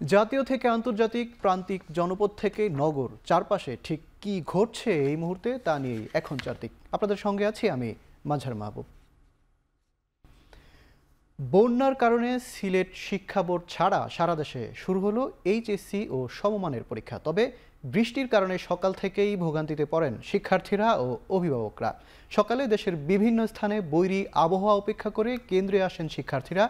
জাতীয় থেকে আন্তর্জাতিক, প্রান্তিক, জনপদ থেকে নগর, চারপাশে ঠিক কি ঘটছে এই মুহূর্তে তা নিয়েই এখন চারদিক। আপনাদের সঙ্গে আছি আমি মাঝার মাহবুব। বন্যার কারণে সিলেট শিক্ষা বোর্ড ছাড়া সারা দেশে শুরু হলো এইচএসসি ও সমমানের পরীক্ষা। তবে বৃষ্টির কারণে সকাল থেকেই ভোগান্তিতে পড়েন শিক্ষার্থীরা ও অভিভাবকরা। সকালে দেশের বিভিন্ন স্থানে বৈরী আবহাওয়া উপেক্ষা করে কেন্দ্রে আসেন শিক্ষার্থীরা।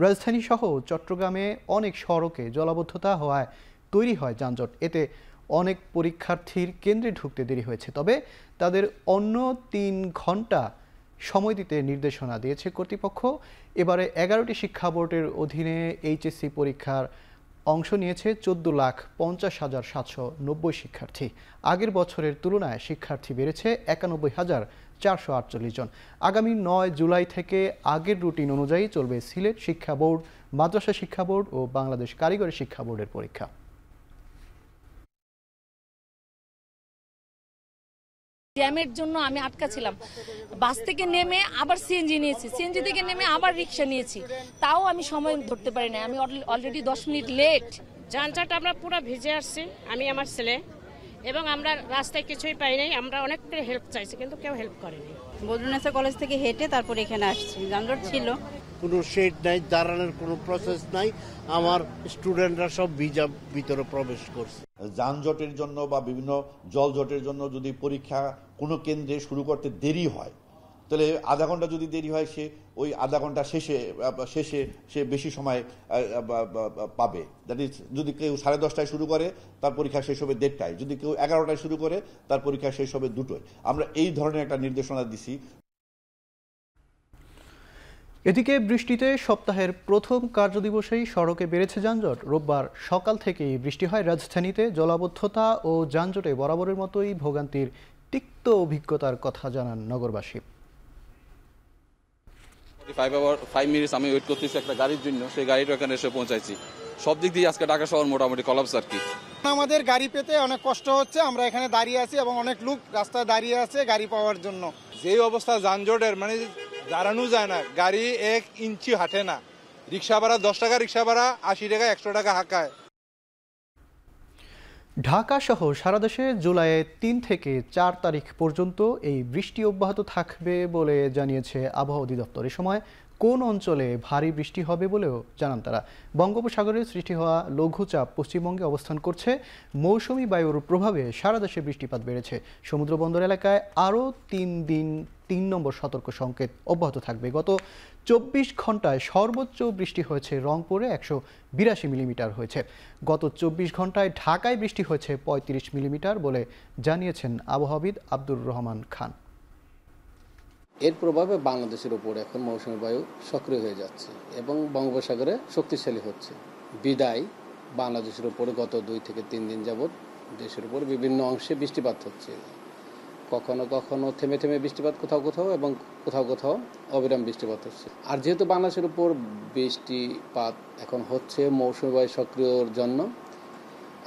রাজধানী সহ চট্টগ্রামে অনেক সড়কে জলাবদ্ধতা হওয়ায় তৈরি হয় যানজট। এতে অনেক পরীক্ষার্থীর কেন্দ্রে ঢুকতে দেরি হয়েছে। তবে তাদের অন্য ৩ ঘন্টা সময় দিতে নির্দেশনা দিয়েছে কর্তৃপক্ষ। এবারে ১১টি শিক্ষা বোর্ডের অধীনে এইচএসসি পরীক্ষার অংশ নিয়েছে ১৪,৭90 শিক্ষার্থী। আগের বছরের তুলনায় শিক্ষার্থী বেড়েছে ৯১,৪৪৮ জন। আগামী ৯ জুলাই থেকে আগের রুটিন অনুযায়ী চলবে সিলেট শিক্ষা বোর্ড, মাদ্রাসা শিক্ষা বোর্ড ও বাংলাদেশ কারিগরি শিক্ষা বোর্ডের পরীক্ষা। জ্যামের জন্য আমি আটকা ছিলাম। বাস থেকে নেমে আবার সিএনজি নিয়েছি, সিএনজি থেকে নেমে আবার রিক্সা নিয়েছি, তাও আমি সময় ধরতে পারি না। আমি অলরেডি 10 মিনিট লেট। যানজট আমরা পুরো ভিজে আসছি, আমি আমার ছেলে, এবং আমরা রাস্তায় কিছুই পাই নাই। আমরা অনেকটা হেল্প চাইছি কিন্তু কেউ হেল্প করেনি। বদরুন্নেসা কলেজ থেকে হেঁটে তারপর এখানে আসছি। যানজট ছিল, কোনো শেড নাই, দাঁড়ানোর কোনো প্রসেস নাই। আমার স্টুডেন্টরা সব ভিজা ভিতরে প্রবেশ করছে। যানজটের জন্য বা বিভিন্ন জলজটের জন্য যদি পরীক্ষা কোনো কেন্দ্রে শুরু করতে দেরি হয়, তাহলে আধা ঘন্টা যদি দেরি হয়, সে ওই আধা ঘন্টা শেষে সে বেশি সময় পাবে। দ্যাট ইজ, যদি কেউ 10:30টায় শুরু করে তার পরীক্ষা শেষ হবে 1:30টায়, যদি কেউ 11টায় শুরু করে তার পরীক্ষা শেষ হবে 2টোয়। আমরা এই ধরনের একটা নির্দেশনা দিছি। এদিকে বৃষ্টিতে সপ্তাহের প্রথম কার্যদিবসেই সড়কে বেড়েছে যানজট। রোববার সকাল থেকেই বৃষ্টি হয় রাজধানীতে। জলাবদ্ধতা ও যানজটে বরাবরের মতোই ভোগান্তির তিক্ত অভিজ্ঞতার কথা জানান নগরবাসী। 5 মিনিটস আমি ওয়েট করতেছি একটা গাড়ির জন্য, সেই গাড়িটা এখানে এসে পৌঁছাইছি। সব দিক দিয়ে আজকে ঢাকা শহর মোটামুটি কলাপস আর কি। আমাদের গাড়ি পেতে অনেক কষ্ট হচ্ছে, আমরা এখানে দাঁড়িয়ে আছি এবং অনেক লোক রাস্তায় দাঁড়িয়ে আছে গাড়ি পাওয়ার জন্য। যে অবস্থা যানজটের, মানে দাঁড়ানো যায় না, গাড়ি 1 ইঞ্চি হাঁটে না। রিক্সা ভাড়া 10 টাকা, রিক্সা ভাড়া 80 টাকা, 100 টাকা হাঁকায়। ঢাকা সহ সারা দেশে জুলাইয়ের 3 থেকে 4 তারিখ পর্যন্ত এই বৃষ্টি অব্যাহত থাকবে বলে জানিয়েছে আবহাওয়া অধিদপ্তর। এ সময় কোন অঞ্চলে ভারী বৃষ্টি হবে বলেও জানান তারা। বঙ্গোপসাগরে সৃষ্টি হওয়া লঘুচাপ পশ্চিমবঙ্গে অবস্থান করছে। মৌসুমি বায়ুর প্রভাবে সারা দেশে বৃষ্টিপাত বেড়েছে। সমুদ্রবন্দর এলাকায় আরও 3 দিন 3 নম্বর সতর্ক সংকেত অব্যাহত থাকবে। গত 24 ঘন্টায় সর্বোচ্চ বৃষ্টি হয়েছে রংপুরে 182 মিলিমিটার হয়েছে। গত 24 ঘন্টায় ঢাকায় বৃষ্টি হয়েছে 35 মিলিমিটার বলে জানিয়েছেন আবহাওয়াবিদ আব্দুর রহমান খান। এর প্রভাবে বাংলাদেশের উপর এখন মৌসুমী বায়ু সক্রিয় হয়ে যাচ্ছে এবং বঙ্গোপসাগরে শক্তিশালী হচ্ছে। বিদায় বাংলাদেশের উপরে গত 2 থেকে 3 দিন যাবৎ দেশের উপর বিভিন্ন অংশে বৃষ্টিপাত হচ্ছে। কখনো কখনো থেমে থেমে বৃষ্টিপাত কোথাও কোথাও, এবং কোথাও কোথাও অবিরাম বৃষ্টিপাত হচ্ছে। আর যেহেতু বাংলাদেশের উপর বৃষ্টিপাত এখন হচ্ছে মৌসুমী বায়ু সক্রিয়র জন্য,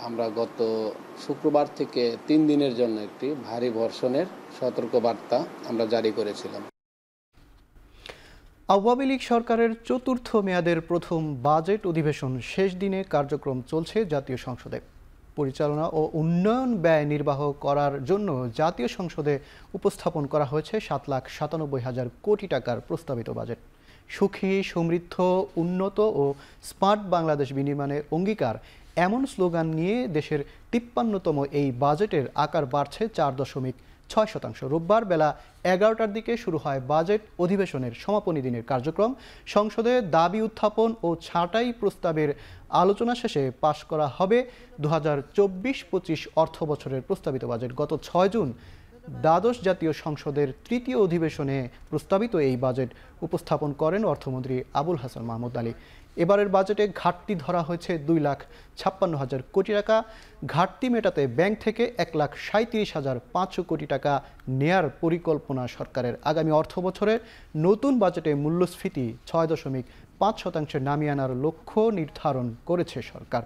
আমরা গত শুক্রবার থেকে 3 দিনের জন্য একটি ভারী বর্ষণের সতর্কবার্তা আমরা জারি করেছিলাম। আওয়ামী লীগ সরকারের 4র্থ মেয়াদের প্রথম বাজেট অধিবেশন শেষ দিনে কার্যক্রম চলছে জাতীয় সংসদে। পরিচালনা ও উন্নয়ন ব্যয় নির্বাহ করার জন্য জাতীয় সংসদে উপস্থাপন করা হয়েছে 7,97,000 কোটি টাকার প্রস্তাবিত বাজেট। সুখী, সমৃদ্ধ, উন্নত ও স্মার্ট বাংলাদেশ বিনির্মাণে অঙ্গীকার, এমন স্লোগান নিয়ে দেশের 53তম এই বাজেটের আকার বাড়ছে 4.6%। রোববার বেলা 11টার দিকে শুরু হয় বাজেট অধিবেশনের সমাপনী দিনের কার্যক্রম। সংসদে দাবি উত্থাপন ও ছাঁটাই প্রস্তাবের আলোচনা শেষে পাশ করা হবে 2024-25 অর্থ বছরের প্রস্তাবিত বাজেট। গত 6 জুন দ্বাদশ জাতীয় সংসদের 3য় অধিবেশনে প্রস্তাবিত এই বাজেট উপস্থাপন করেন অর্থমন্ত্রী আবুল হাসান মাহমুদ আলী। এবারের বাজেটে ঘাটতি ধরা হয়েছে 2,56,000 কোটি টাকা। ঘাটতি মেটাতে ব্যাংক থেকে 1,37,500 কোটি টাকা নেয়ার পরিকল্পনা সরকারের। আগামী অর্থ বছরের নতুন বাজেটে মূল্যস্ফীতি 6.5% নামিয়ে আনার লক্ষ্য নির্ধারণ করেছে সরকার।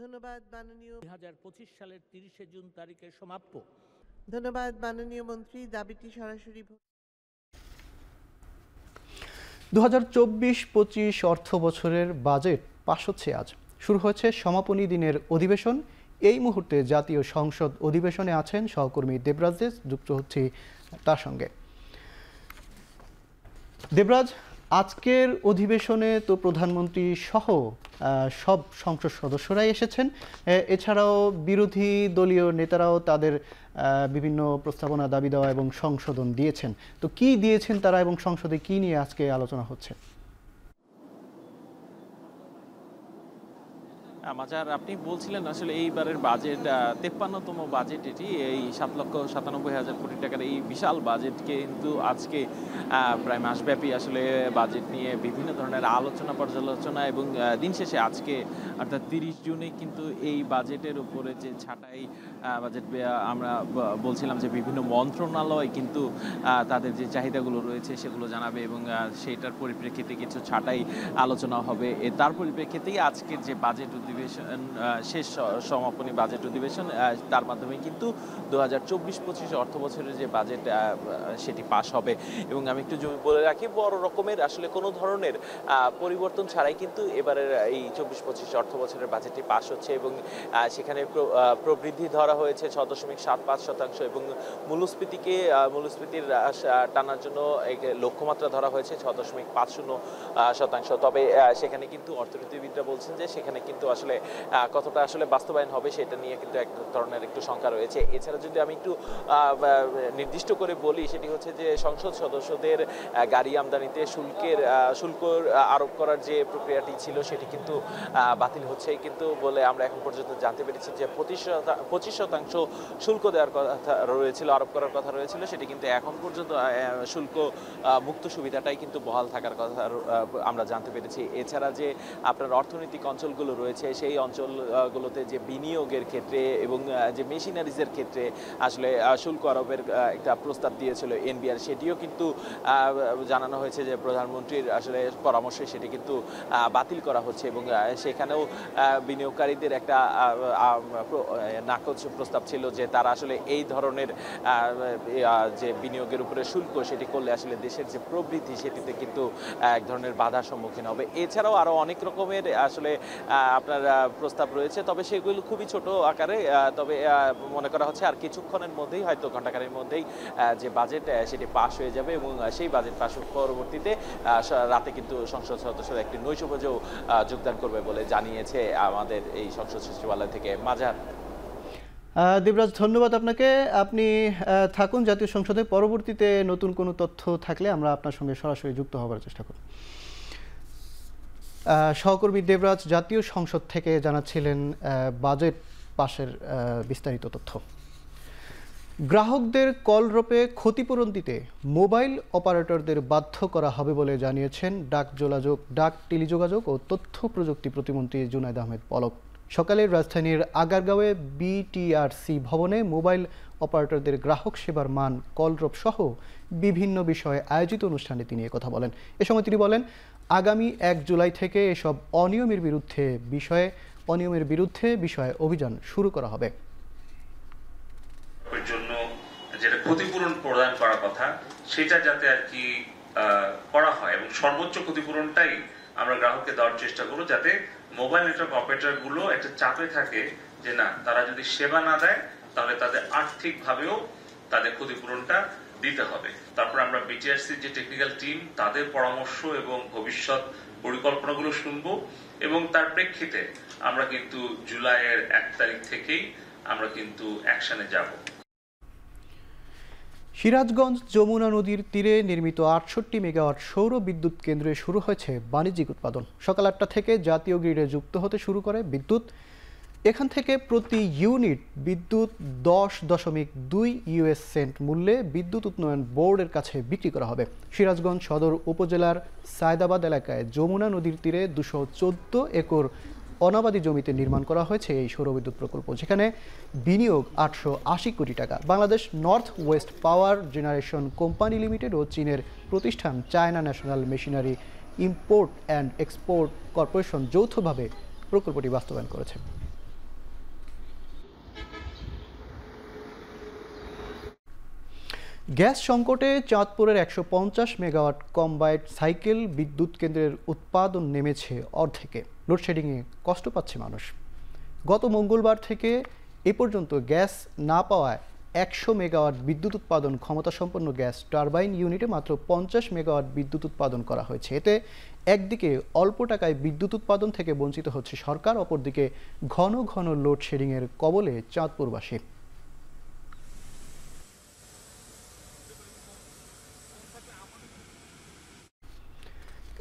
ধন্যবাদ মাননীয় 2025 সালের 30 জুন তারিখে সমাপ্য। ধন্যবাদ মাননীয় মন্ত্রী। দাবিটি সরাসরি 2024-25 অর্থ বছরের বাজেট পাশ হচ্ছে আজ। শুরু হয়েছে সমাপনী দিনের অধিবেশন। এই মুহূর্তে জাতীয় সংসদ অধিবেশনে আছেন সহকর্মী দেবরাজ দেশ, যুক্ত হচ্ছে তার সঙ্গে। দেবরাজ, আজকের অধিবেশনে তো প্রধানমন্ত্রী সহ সব সংসদ সদস্যরাই এসেছেন, এছাড়াও বিরোধী দলীয় নেতারাও তাদের বিভিন্ন প্রস্তাবনা, দাবি দেওয়া এবং সংশোধন দিয়েছেন। তো কি দিয়েছেন তারা এবং সংসদে কি নিয়ে আজকে আলোচনা হচ্ছে? মাজার, আপনি বলছিলেন আসলে এইবারের বাজেট 53তম বাজেট, এটি এই 7,97,000 কোটি টাকার এই বিশাল বাজেটকে কিন্তু আজকে প্রায় মাসব্যাপী আসলে বাজেট নিয়ে বিভিন্ন ধরনের আলোচনা, পর্যালোচনা এবং দিন শেষে আজকে অর্থাৎ 30 জুনে কিন্তু এই বাজেটের উপরে যে ছাঁটাই বাজেট, আমরা বলছিলাম যে বিভিন্ন মন্ত্রণালয় কিন্তু তাদের যে চাহিদাগুলো রয়েছে সেগুলো জানাবে এবং সেইটার পরিপ্রেক্ষিতে কিছু ছাঁটাই আলোচনা হবে। তার পরিপ্রেক্ষিতেই আজকের যে বাজেট অধিবেশন, শেষ সমাপনী বাজেট অধিবেশন, তার মাধ্যমে কিন্তু 2024-25 অর্থ বছরের যে বাজেট সেটি পাশ হবে। এবং আমি একটু বলে রাখি, বড় রকমের আসলে কোনো ধরনের পরিবর্তন ছাড়াই কিন্তু এবারের এই 24-25 অর্থ বছরের বাজেটটি পাশ হচ্ছে এবং সেখানে প্রবৃদ্ধি ধরা হয়েছে 6.75% এবং মূল্যস্ফীতির টানার জন্য লক্ষ্যমাত্রা ধরা হয়েছে 6.50%। তবে সেখানে কিন্তু অর্থনীতিবিদরা বলছেন যে সেখানে কিন্তু আসলে কতটা আসলে বাস্তবায়ন হবে সেটা নিয়ে কিন্তু এক ধরনের একটু শঙ্কা রয়েছে। এছাড়া যদি আমি একটু নির্দিষ্ট করে বলি, সেটি হচ্ছে যে সংসদ সদস্যদের গাড়ি আমদানিতে শুল্ক আরোপ করার যে প্রক্রিয়াটি ছিল সেটি কিন্তু বাতিল হচ্ছে কিন্তু বলে আমরা এখন পর্যন্ত জানতে পেরেছি। যে 25% শুল্ক দেওয়ার কথা রয়েছিল, আরোপ করার কথা রয়েছিল, সেটি কিন্তু এখন পর্যন্ত শুল্ক মুক্ত সুবিধাটাই কিন্তু বহাল থাকার কথা আমরা জানতে পেরেছি। এছাড়া যে আপনার অর্থনৈতিক অঞ্চলগুলো রয়েছে সেই অঞ্চলগুলোতে যে বিনিয়োগের ক্ষেত্রে এবং যে মেশিনারিজের ক্ষেত্রে আসলে শুল্ক আরোপের একটা প্রস্তাব দিয়েছিল এনবিআর, সেটিও কিন্তু জানানো হয়েছে যে প্রধানমন্ত্রীর আসলে পরামর্শে সেটি কিন্তু বাতিল করা হচ্ছে এবং সেখানেও বিনিয়োগকারীদের একটা নাকচ প্রস্তাব ছিল যে তারা আসলে এই ধরনের যে বিনিয়োগের উপরে শুল্ক সেটি করলে আসলে দেশের যে প্রবৃদ্ধি সেটিতে কিন্তু এক ধরনের বাধার সম্মুখীন হবে। এছাড়াও আরও অনেক রকমের আসলে আপনার প্রস্তাব রয়েছে, তবে সেগুলো খুবই ছোট আকারে। তবে মনে করা হচ্ছে আর কিছুক্ষণের মধ্যেই, হয়তো ঘণ্টাখানেক মধ্যেই যে বাজেট সেটি পাশ হয়ে যাবে এবং সেই বাজেট পাশ পরবর্তীতে রাতে কিন্তু সংসদ সদস্যরা একটি নৈশভোজেও যোগদান করবে বলে জানিয়েছে আমাদের এই সংসদ সচিবালয় থেকে। মাজার। দেবরাজ, ধন্যবাদ আপনাকে। আপনি থাকুন জাতীয় সংসদে, পরবর্তীতে নতুন কোনো তথ্য থাকলে আমরা আপনার সঙ্গে সরাসরি যুক্ত হবার চেষ্টা করব। সহকর্মী দেবরাজ জাতীয় সংসদ থেকে জানাচ্ছিলেন বাজেট পাশের বিস্তারিত তথ্য। গ্রাহকদের কল ড্রপে ক্ষতিপূরণ দিতে মোবাইল অপারেটরদের বাধ্য করা হবে বলে জানিয়েছেন ডাক টেলিযোগাযোগ ও তথ্য প্রযুক্তি প্রতিমন্ত্রী জুনায়েদ আহমেদ পলক। সকালে রাজধানীর আগারগাঁওয়ে বিটিআরসি ভবনে মোবাইল অপারেটরদের গ্রাহক সেবার মান, কল ড্রপ সহ বিভিন্ন বিষয়ে আয়োজিত অনুষ্ঠানে তিনি একথা বলেন। এ সময় তিনি বলেন, আগামী 1 জুলাই থেকে এসব অনিয়মের বিরুদ্ধে বিষয়ে অভিযান শুরু করা হবে। জন্য যেটা ক্ষতিপূরণ প্রদান করার কথা সেটা যাতে আর কি করা হয় এবং সর্বোচ্চ ক্ষতিপূরণটাই আমরা গ্রাহককে দেওয়ার চেষ্টা করব, যাতে মোবাইল নেটওয়ার্ক অপারেটর গুলো একটা চাপে থাকে যে না, তারা যদি সেবা না দেয় তাহলে তাদের আর্থিক ভাবেও তাদের ক্ষতিপূরণটা দিতে হবে। তারপর আমরা বিটিআরসির যে টেকনিক্যাল টিম তাদের পরামর্শ এবং ভবিষ্যৎ পরিকল্পনাগুলো শুনবো এবং তার প্রেক্ষিতে আমরা কিন্তু জুলাইয়ের 1 তারিখ থেকেই আমরা কিন্তু অ্যাকশনে যাব। সিরাজগঞ্জ যমুনা নদীর তীরে নির্মিত 68 মেগাওয়াট সৌর বিদ্যুৎ কেন্দ্রে শুরু হয়েছে বাণিজ্যিক উৎপাদন। সকাল 8টা থেকে জাতীয় গ্রিডে যুক্ত হতে শুরু করে বিদ্যুৎ। এখান থেকে প্রতি ইউনিট বিদ্যুৎ 10.2 ইউএস সেন্ট মূল্যে বিদ্যুৎ উন্নয়ন বোর্ডের কাছে বিক্রি করা হবে। সিরাজগঞ্জ সদর উপজেলার সায়দাবাদ এলাকায় যমুনা নদীর তীরে 214 একর অনাবাদী জমিতে নির্মাণ করা হয়েছে এই সৌরবিদ্যুৎ প্রকল্প, যেখানে বিনিয়োগ 880 কোটি টাকা। Bangladesh north west power generation company limited ও চীনের প্রতিষ্ঠান China national machinery import and export corporation যৌথভাবে প্রকল্পটি বাস্তবায়ন করেছে। গ্যাস সংকটে চাঁদপুরের ১৫০ মেগাওয়াট কম্বাইন্ড সাইকেল বিদ্যুৎ কেন্দ্রের উৎপাদন নেমেছে অর্ধেকে। লোডশেডিংয়ে কষ্ট পাচ্ছে মানুষ। গত মঙ্গলবার থেকে এ পর্যন্ত গ্যাস না পাওয়ায় ১০০ মেগাওয়াট বিদ্যুৎ উৎপাদন ক্ষমতাসম্পন্ন গ্যাস টারবাইন ইউনিটে মাত্র ৫০ মেগাওয়াট বিদ্যুৎ উৎপাদন করা হয়েছে। এতে একদিকে অল্প টাকায় বিদ্যুৎ উৎপাদন থেকে বঞ্চিত হচ্ছে সরকার, অপরদিকে ঘন ঘন লোডশেডিংয়ের কবলে চাঁদপুরবাসী।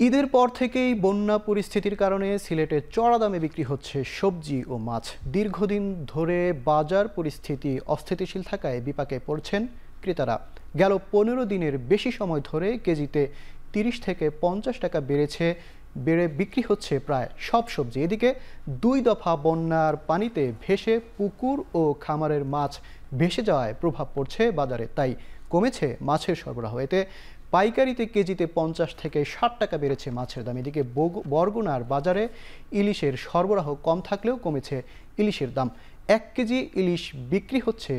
ঈদের পর থেকেই বন্যা পরিস্থিতির কারণে সিলেটে চড়া দামে বিক্রি হচ্ছে সবজি ও মাছ। দীর্ঘদিন ধরে বাজার পরিস্থিতি অস্থিতিশীল থাকায় বিপাকে পড়ছেন ক্রেতারা। গেল ১৫ দিনের বেশি সময় ধরে কেজিতে ৩০ থেকে ৫০ টাকা বেড়ে বিক্রি হচ্ছে প্রায় সব সবজি। এদিকে ২ দফা বন্যার পানিতে ভেসে পুকুর ও খামারের মাছ ভেসে যাওয়ায় প্রভাব পড়ছে বাজারে, তাই কমেছে মাছের সরবরাহ। এতে পাইকারিতে কেজিতে ৫০ থেকে ৬০ টাকা বেড়েছে মাছের দাম। এদিকে বরগুনার বাজারে ইলিশের সরবরাহ কম থাকলেও কমেছে ইলিশের দাম। ১ কেজি ইলিশ বিক্রি হচ্ছে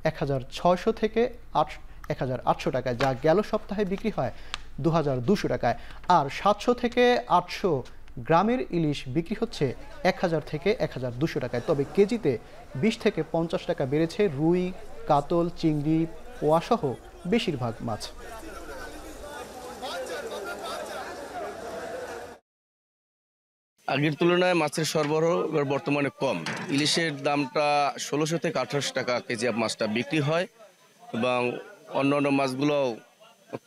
১৬০০ থেকে ১৮০০ টাকায়, যা গেল সপ্তাহে বিক্রি হয় ২২০০ টাকায়। আর ৭০০ থেকে ৮০০ গ্রামের ইলিশ বিক্রি হচ্ছে ১০০০ থেকে ১২০০ টাকায়। তবে কেজিতে ২০ থেকে ৫০ টাকা বেড়েছে রুই, কাতল, চিংড়ি, পোয়াসহ বেশিরভাগ মাছ। আগের তুলনায় মাছের সরবরাহ এবার বর্তমানে কম। ইলিশের দামটা ১৬০০ থেকে ১৮০০ টাকা কেজি মাছটা বিক্রি হয় এবং অন্যান্য মাছগুলোও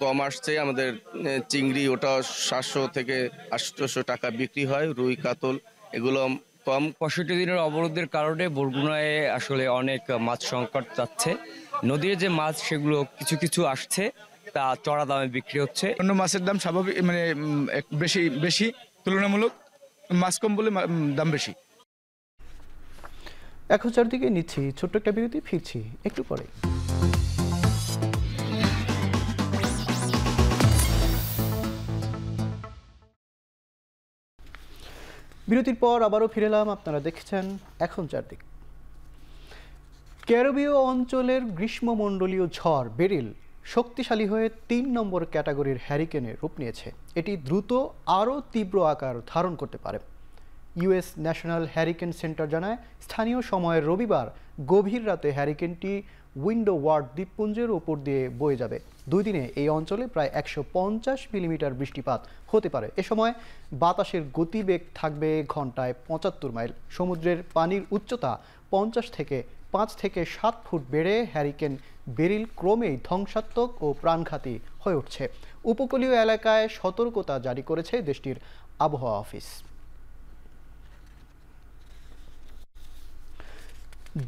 কম আসছে। আমাদের চিংড়ি ওটা ৭০০ থেকে ৮০০ টাকা বিক্রি হয়, রুই, কাতল এগুলো কম। ৬৫ দিনের অবরোধের কারণে বরগুনায় আসলে অনেক মাছ সংকট যাচ্ছে। নদীর যে মাছ সেগুলো কিছু কিছু আসছে, তা চড়া দামে বিক্রি হচ্ছে। অন্য মাছের দাম স্বাভাবিক মানে বেশি তুলনামূলক, মাছ কম বলে দাম বেশি। এখন চারদিকে নিচ্ছি ছোট্ট একটা বিরতি, ফিরছি একটু পরে। বিরতির পর আবারও ফিরে এলাম। আপনারা দেখছেন এখন চারদিক। ক্যারিবীয় অঞ্চলের গ্রীষ্মমণ্ডলীয় ঝড় বেরিল শক্তিশালী হয়ে ৩ নম্বর ক্যাটাগরির হ্যারিকেনে রূপ নিয়েছে। এটি দ্রুত আরও তীব্র আকার ধারণ করতে পারে। ইউএস ন্যাশনাল হ্যারিকেন সেন্টার জানায়, স্থানীয় সময়ের রবিবার গভীর রাতে হ্যারিকেনটি উইন্ডওয়ার্ড দ্বীপপুঞ্জের ওপর দিয়ে বয়ে যাবে। 2 দিনে এই অঞ্চলে প্রায় 150 মিলিমিটার বৃষ্টিপাত হতে পারে। এ সময় বাতাসের গতিবেগ থাকবে ঘন্টায় 75 মাইল। সমুদ্রের পানির উচ্চতা 5 থেকে 7 ফুট বেড়ে হ্যারিকেন বেরিল ক্রমেই ধ্বংসাত্মক ও প্রাণঘাতী হয়ে উঠছে। উপকূলীয় এলাকায় সতর্কতা জারি করেছে দেশটির আবহাওয়া অফিস।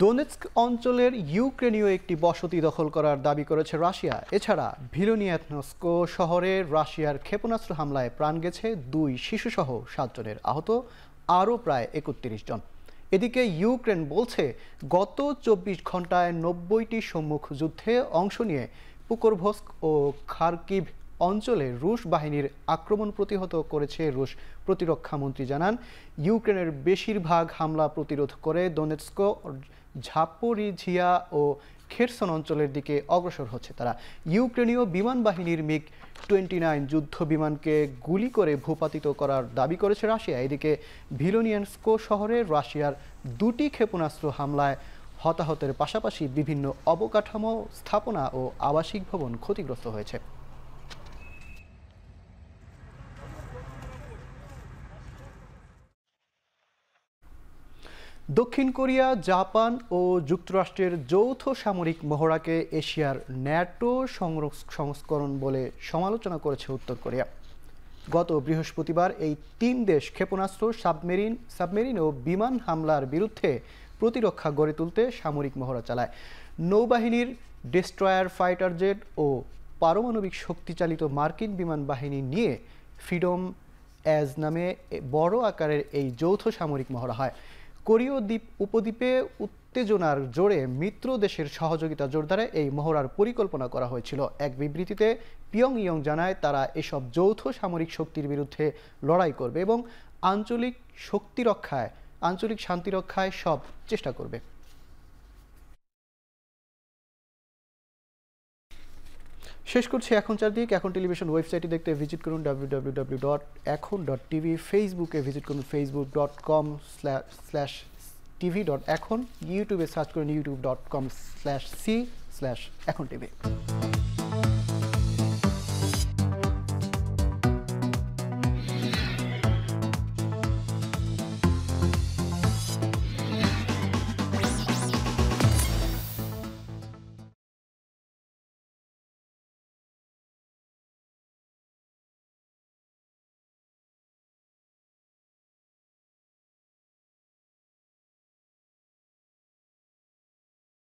দোনেৎস্ক অঞ্চলের ইউক্রেনীয় একটি বসতি দখল করার দাবি করেছে রাশিয়া। এছাড়া ভিলোনিয়ানস্ক শহরে রাশিয়ার ক্ষেপণাস্ত্র হামলায় প্রাণ গেছে 2 শিশুসহ 7 জনের, আহত আরও প্রায় 31 জন। এদিকে ইউক্রেন বলছে, গত 24 ঘন্টায় 90টি সম্মুখ যুদ্ধে অংশ নিয়ে পুকরভস্ক ও খারকিভ অঞ্চলে রুশ বাহিনীর আক্রমণ প্রতিহত করেছে। রুশ প্রতিরক্ষামন্ত্রী জানান, ইউক্রেনের বেশিরভাগ হামলা প্রতিরোধ করে দোনেৎস্ক, ঝাপোরিঝিয়া ও খেরসন অঞ্চলের দিকে অগ্রসর হচ্ছে তারা। ইউক্রেনীয় বিমান বাহিনীর মিগ-29 যুদ্ধ বিমানকে গুলি করে ভূপাতিত করার দাবি করেছে রাশিয়া। এদিকে ভিলোনিয়ানস্ক শহরে রাশিয়ার 2টি ক্ষেপণাস্ত্র হামলায় হতাহতের পাশাপাশি বিভিন্ন অবকাঠামো, স্থাপনা ও আবাসিক ভবন ক্ষতিগ্রস্ত হয়েছে। দক্ষিণ কোরিয়া, জাপান ও যুক্তরাষ্ট্রের যৌথ সামরিক মহড়াকে এশিয়ার ন্যাটো সংস্করণ বলে সমালোচনা করেছে উত্তর কোরিয়া। গত বৃহস্পতিবার এই 3 দেশ ক্ষেপণাস্ত্র, সাবমেরিন ও বিমান হামলার বিরুদ্ধে প্রতিরক্ষা গড়ে তুলতে সামরিক মহড়া চালায়। নৌবাহিনীর ডেস্ট্রয়ার, ফাইটার জেট ও পারমাণবিক শক্তিচালিত মার্কিন বিমান বাহিনী নিয়ে ফ্রিডম অ্যাজ নামে বড় আকারের এই যৌথ সামরিক মহড়া হয়। কোরীয় উপদ্বীপে উত্তেজনার জোরে মিত্র দেশের সহযোগিতা জোরদারে এই মহড়ার পরিকল্পনা করা হয়েছিল। এক বিবৃতিতে পিয়ংইয়ং জানায়, তারা এসব যৌথ সামরিক শক্তির বিরুদ্ধে লড়াই করবে এবং আঞ্চলিক শান্তি রক্ষায় সব চেষ্টা করবে। শেষ করছি এখন চারদিক। এখন টেলিভিশন ওয়েবসাইটে দেখতে ভিজিট করুন www.ekhon.tv, ফেসবুকে ভিজিট করুন facebook.com/tv.ekhon, ইউটিউবে সার্চ করুন youtube.com/c/ekhon tv।